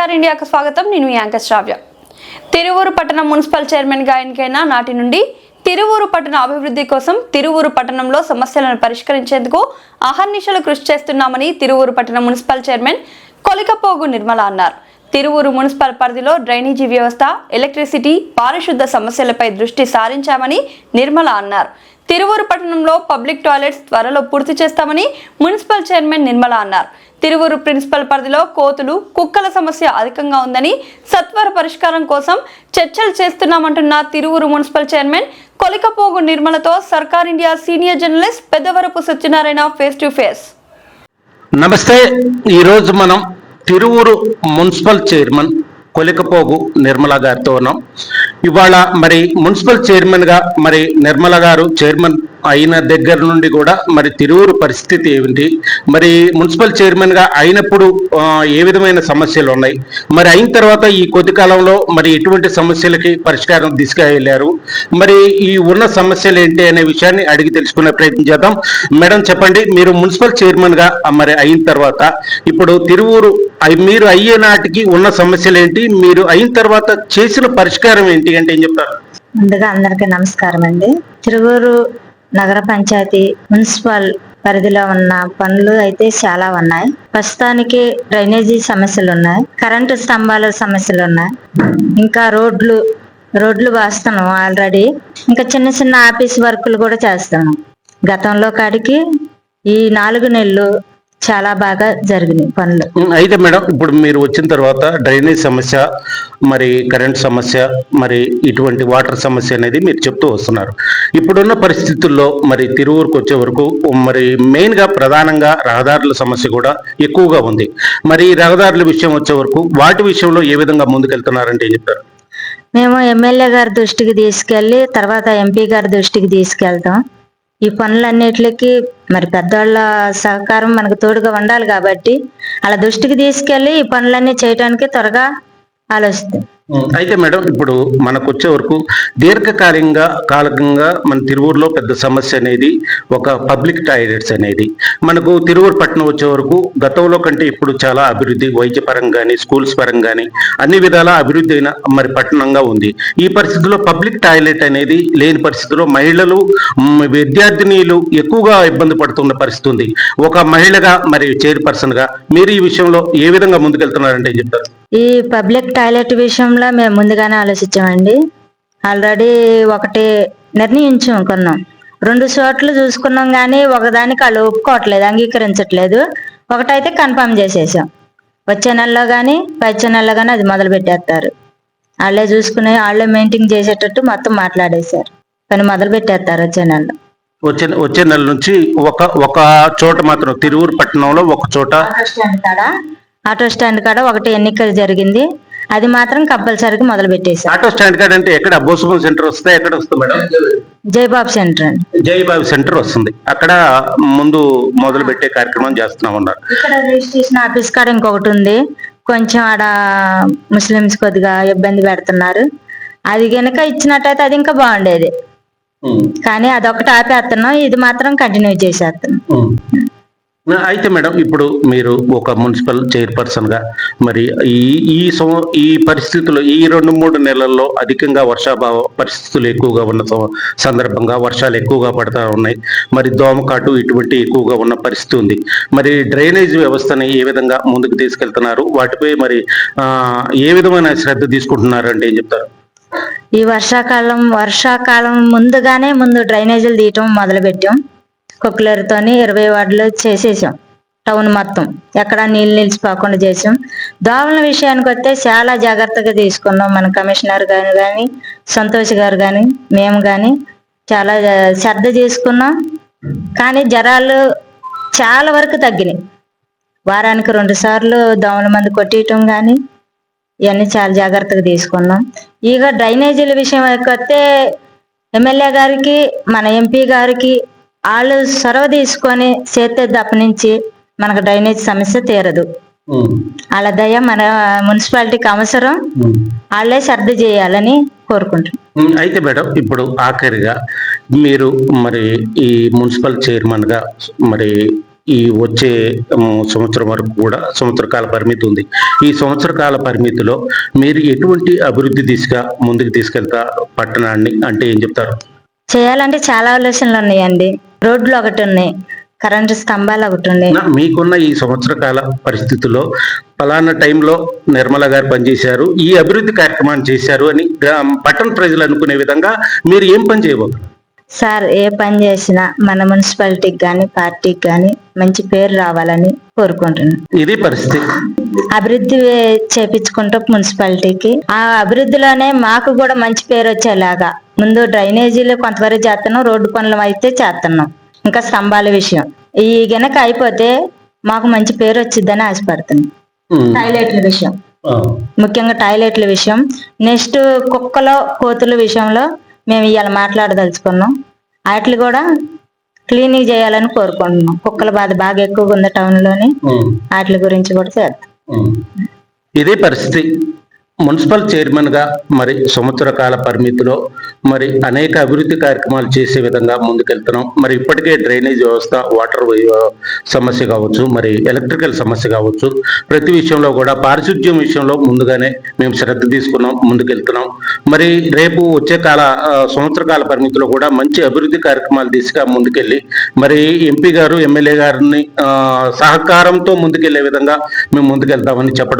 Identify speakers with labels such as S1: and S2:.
S1: Star ఇండియాకు స్వాగతం. నేను మీ యాంకర్ శ్రావ్య. తిరువూరు పట్టణ మున్సిపల్ చైర్మన్ గా ఎన్నికైన నాటి నుండి తిరువూరు పట్టణ అభివృద్ధి కోసం తిరువూరు పట్టణంలో సమస్యలను పరిష్కరించేందుకు అహర్నిశలు కృషి చేస్తున్నామని తిరువూరు పట్టణ మున్సిపల్ చైర్మన్ కొలికపోగు నిర్మల అన్నారు. తిరువూరు మున్సిపల్ పరిధిలో డ్రైనేజీ వ్యవస్థ, ఎలక్ట్రిసిటీ, పారిశుద్ధ సమస్యలపై దృష్టి సారించామని నిర్మల అన్నారు. తిరువూరు పట్టణంలో పబ్లిక్ టాయిలెట్స్ త్వరలో పూర్తి చేస్తామని మున్సిపల్ చైర్మన్ నిర్మల అన్నారు. తిరువూరు ప్రిన్సిపల్ పరిధిలో కోతులు, కుక్కల సమస్య అధికంగా ఉందని సత్వర పరిష్కారం కోసం చర్చలు చేస్తున్నామంటున్న తిరువూరు మున్సిపల్ చైర్మన్ కొలికపోగు నిర్మలతో సర్కార్ India senior journalist Peddavarapu Satyanarayana face to face.
S2: నమస్తే. ఈరోజు మనం తిరువూరు మున్సిపల్ చైర్మన్ కొలికపోగు నిర్మల గారితో ఉన్నాం. ఇవాళ మరి మున్సిపల్ చైర్మన్ గా మరి నిర్మల గారు చైర్మన్ అయిన దగ్గర నుండి కూడా మరి తిరువూరు పరిస్థితి ఏమిటి, మరి మున్సిపల్ చైర్మన్ గా అయినప్పుడు ఏ విధమైన సమస్యలు ఉన్నాయి, మరి అయిన తర్వాత ఈ కొద్ది కాలంలో మరి ఎటువంటి సమస్యలకి పరిష్కారం తీసుకెళ్లారు, మరి ఈ ఉన్న సమస్యలు ఏంటి అనే విషయాన్ని అడిగి తెలుసుకునే ప్రయత్నం చేద్దాం. మేడం చెప్పండి, మీరు మున్సిపల్ చైర్మన్ గా మరి అయిన తర్వాత ఇప్పుడు తిరువూరు మీరు అయ్యే నాటికి ఉన్న సమస్యలు ఏంటి, మీరు అయిన తర్వాత చేసిన పరిష్కారం ఏంటి అంటే ఏం చెప్తారు?
S3: ముందుగా అందరికీ నమస్కారం అండి. తిరువూరు నగర పంచాయతీ మున్సిపల్ పరిధిలో ఉన్న పనులు అయితే చాలా ఉన్నాయి. ప్రస్తుతానికి డ్రైనేజీ సమస్యలు ఉన్నాయి, కరెంటు స్తంభాల సమస్యలు ఉన్నాయి, ఇంకా రోడ్లు వేస్తున్నాం ఆల్రెడీ. ఇంకా చిన్న చిన్న ఆఫీస్ వర్కులు కూడా చేస్తున్నాం. గతంలో కాడికి ఈ 4 నెలలు చాలా బాగా జరిగినాయి పనులు.
S2: అయితే మేడం, ఇప్పుడు మీరు వచ్చిన తర్వాత డ్రైనేజ్ సమస్య, మరి కరెంట్ సమస్య, మరి ఇటువంటి వాటర్ సమస్య అనేది మీరు చెప్తూ వస్తున్నారు. ఇప్పుడున్న పరిస్థితుల్లో మరి తిరువూరుకు వచ్చే వరకు మరి మెయిన్ గా ప్రధానంగా రహదారుల సమస్య కూడా ఎక్కువగా ఉంది. మరి రహదారుల విషయం వచ్చే వరకు వాటి విషయంలో ఏ విధంగా ముందుకెళ్తున్నారంటే ఏం చెప్తారు?
S3: మేము ఎమ్మెల్యే గారి దృష్టికి తీసుకెళ్లి తర్వాత ఎంపీ గారి దృష్టికి తీసుకెళ్తాం. ఈ పనులన్నిటికి మరి పెద్దవాళ్ళ సహకారం మనకు తోడుగా ఉండాలి కాబట్టి అలా దృష్టికి తీసుకెళ్లి ఈ పనులన్నీ చేయడానికి త్వరగా ఆలోచిస్తాం.
S2: అయితే మేడం, ఇప్పుడు మనకు వచ్చే వరకు కాలకంగా మన తిరువూరులో పెద్ద సమస్య అనేది ఒక పబ్లిక్ టాయిలెట్స్ అనేది. మనకు తిరువూరు పట్టణం వచ్చే వరకు గతంలో కంటే ఇప్పుడు చాలా అభివృద్ధి, వైద్య పరంగా కానీ స్కూల్స్ పరంగా కానీ అన్ని విధాల అభివృద్ధి అయిన మరి పట్టణంగా ఉంది. ఈ పరిస్థితుల్లో పబ్లిక్ టాయిలెట్ అనేది లేని పరిస్థితుల్లో మహిళలు, విద్యార్థినీలు ఎక్కువగా ఇబ్బంది పడుతున్న పరిస్థితి ఉంది. ఒక మహిళగా మరి చైర్పర్సన్ గా మీరు ఈ విషయంలో ఏ విధంగా ముందుకెళ్తున్నారంటే ఏం చెప్తారు?
S3: ఈ పబ్లిక్ టాయిలెట్ విషయంలో మేము ముందుగానే ఆలోచించామండి. ఆల్రెడీ ఒకటి నిర్ణయించుకున్నాం, 2 చోట్ల చూసుకున్నాం కానీ ఒకదానికి వాళ్ళు ఒప్పుకోవట్లేదు, అంగీకరించట్లేదు. ఒకటైతే కన్ఫర్మ్ చేసేసాం. వచ్చే నెలలో కానీ వచ్చే నెలలో కానీ అది మొదలు పెట్టేస్తారు. వాళ్ళే చూసుకుని వాళ్ళే మెయింటైన్ చేసేటట్టు మొత్తం మాట్లాడేశారు. కానీ మొదలు పెట్టేస్తారు వచ్చే నెలలో.
S2: వచ్చే నెల నుంచి ఒక చోట మాత్రం తిరువూరు పట్టణంలో ఒక చోట
S3: ఆటో స్టాండ్ కాడ ఒకటి ఎన్నిక జరిగింది, అది మాత్రం కంపల్సరీగా మొదలు పెట్టేశారు.
S2: ఆటో స్టాండ్ కాడ అంటే ఎక్కడ? బోసుపం సెంటర్ వస్తే ఎక్కడ వస్తుంది మేడం?
S3: జయబాబు సెంటర్ అండి.
S2: జయబాబు సెంటర్ వస్తుంది, అక్కడ ముందు మొదలు పెట్టే కార్యక్రమం చేస్తున్నాం ఉన్నారు.
S3: ఇక్కడ రిజిస్ట్రేషన్ ఆఫీస్ కాడ ఇంకొకటి ఉంది, కొంచెం ఆడ ముస్లిమ్స్ కొద్దిగా ఇబ్బంది పెడుతున్నారు. అది కనుక ఇచ్చినట్టయితే అది ఇంకా బాగుండేది, కానీ అదొకటి ఆపేస్తున్నాం, ఇది మాత్రం కంటిన్యూ చేసేస్తున్నాం.
S2: అయితే మేడం, ఇప్పుడు మీరు ఒక మున్సిపల్ చైర్పర్సన్ గా మరి ఈ పరిస్థితుల్లో ఈ 2-3 నెలల్లో అధికంగా వర్షాభావ పరిస్థితులు ఎక్కువగా ఉన్న సందర్భంగా వర్షాలు ఎక్కువగా పడతా ఉన్నాయి, మరి దోమకాటు ఇటువంటి ఎక్కువగా ఉన్న పరిస్థితి ఉంది. మరి డ్రైనేజ్ వ్యవస్థని ఏ విధంగా ముందుకు తీసుకెళ్తున్నారు, వాటిపై మరి ఏ విధమైన శ్రద్ధ తీసుకుంటున్నారు అంటే ఏం చెప్తారు?
S3: ఈ వర్షాకాలం ముందు డ్రైనేజీలు తీయటం మొదలు పెట్టాం. కొక్లర్తోని 20 వార్డులు చేసేసాం. టౌన్ మొత్తం ఎక్కడ నీళ్ళు నిలిచిపోకుండా చేసాం. దోమల విషయానికి వస్తే చాలా జాగ్రత్తగా తీసుకున్నాం. మన కమిషనర్ గారు కానీ, సంతోష్ గారు కానీ, మేము కానీ చాలా శ్రద్ధ తీసుకున్నాం. కానీ జ్వరాలు చాలా వరకు తగ్గినాయి. వారానికి 2 సార్లు దోమల మందు కొట్టేయటం కానీ ఇవన్నీ చాలా జాగ్రత్తగా తీసుకున్నాం. ఇక డ్రైనేజీల విషయం వస్తే ఎమ్మెల్యే గారికి, మన ఎంపీ గారికి వాళ్ళు చొరవ తీసుకొని చేస్తే తప్ప నుంచి మనకు డ్రైనేజ్ సమస్య తీరదు. వాళ్ళ దయ మన మున్సిపాలిటీకి అవసరం, వాళ్ళే శ్రద్ధ చేయాలని కోరుకుంటున్నాం.
S2: అయితే మేడం, ఇప్పుడు ఆఖరిగా మీరు మరి ఈ మున్సిపల్ చైర్మన్ గా మరి ఈ వచ్చే సంవత్సరం వరకు కూడా సంవత్సర కాల పరిమితి ఉంది. ఈ సంవత్సర కాల పరిమితిలో మీరు ఎటువంటి అభివృద్ధి దిశగా ముందుకు తీసుకెళ్తా పట్టణాన్ని అంటే ఏం చెప్తారు?
S3: చేయాలంటే చాలా ఆలోచనలు ఉన్నాయండి. రోడ్లు ఒకటి ఉన్నాయి, కరెంటు స్తంభాలు ఒకటి ఉన్నాయి.
S2: మీకున్న ఈ సంవత్సర కాల పరిస్థితుల్లో ఫలానా టైంలో నిర్మల గారు పనిచేశారు, ఈ అభివృద్ధి కార్యక్రమాన్ని చేశారు అని పట్టణ ప్రజలు అనుకునే విధంగా మీరు ఏం పని చేయబోతున్నారు?
S3: సార్, ఏ పని చేసినా మన మున్సిపాలిటీకి కానీ పార్టీకి కానీ మంచి పేరు రావాలని కోరుకుంటున్నాను.
S2: ఇది పరిస్థితి.
S3: అభివృద్ధి చేపించుకుంటూ మున్సిపాలిటీకి ఆ అభివృద్ధిలోనే మాకు కూడా మంచి పేరు వచ్చేలాగా ముందు డ్రైనేజీలు కొంతవరకు చేస్తున్నాం, రోడ్డు పనులు అయితే చేస్తున్నాం. ఇంకా స్తంభాల విషయం ఈ గనక అయిపోతే మాకు మంచి పేరు వచ్చిద్దని ఆశపడుతున్నాం. టాయిలెట్ల విషయం, ముఖ్యంగా టాయిలెట్ల విషయం. నెక్స్ట్ కుక్కలు కోతుల విషయంలో మేము ఇవాళ మాట్లాడదలుచుకున్నాం. వాటిని కూడా క్లీనింగ్ చేయాలని కోరుకుంటున్నాం. కుక్కల బాధ బాగా ఎక్కువగా ఉంది టౌన్ లోని, వాటి గురించి కూడా చేద్దాం.
S2: ఇదే పరిస్థితి. మున్సిపల్ చైర్మన్ గా మరి సంవత్సర కాల పరిమితిలో మరి అనేక అభివృద్ధి కార్యక్రమాలు చేసే విధంగా ముందుకెళ్తున్నాం. మరి ఇప్పటికే డ్రైనేజ్ వ్యవస్థ, వాటర్ సమస్య కావచ్చు, మరి ఎలక్ట్రికల్ సమస్య కావచ్చు, ప్రతి విషయంలో కూడా పారిశుద్ధ్యం విషయంలో ముందుగానే మేము శ్రద్ధ తీసుకున్నాం, ముందుకెళ్తున్నాం. మరి రేపు వచ్చే సంవత్సర కాల పరిమితిలో కూడా మంచి అభివృద్ధి కార్యక్రమాలు దిశగా ముందుకెళ్ళి మరి ఎంపీ గారు, ఎమ్మెల్యే గారిని సహకారంతో ముందుకెళ్లే విధంగా మేము ముందుకెళ్తామని చెప్పడం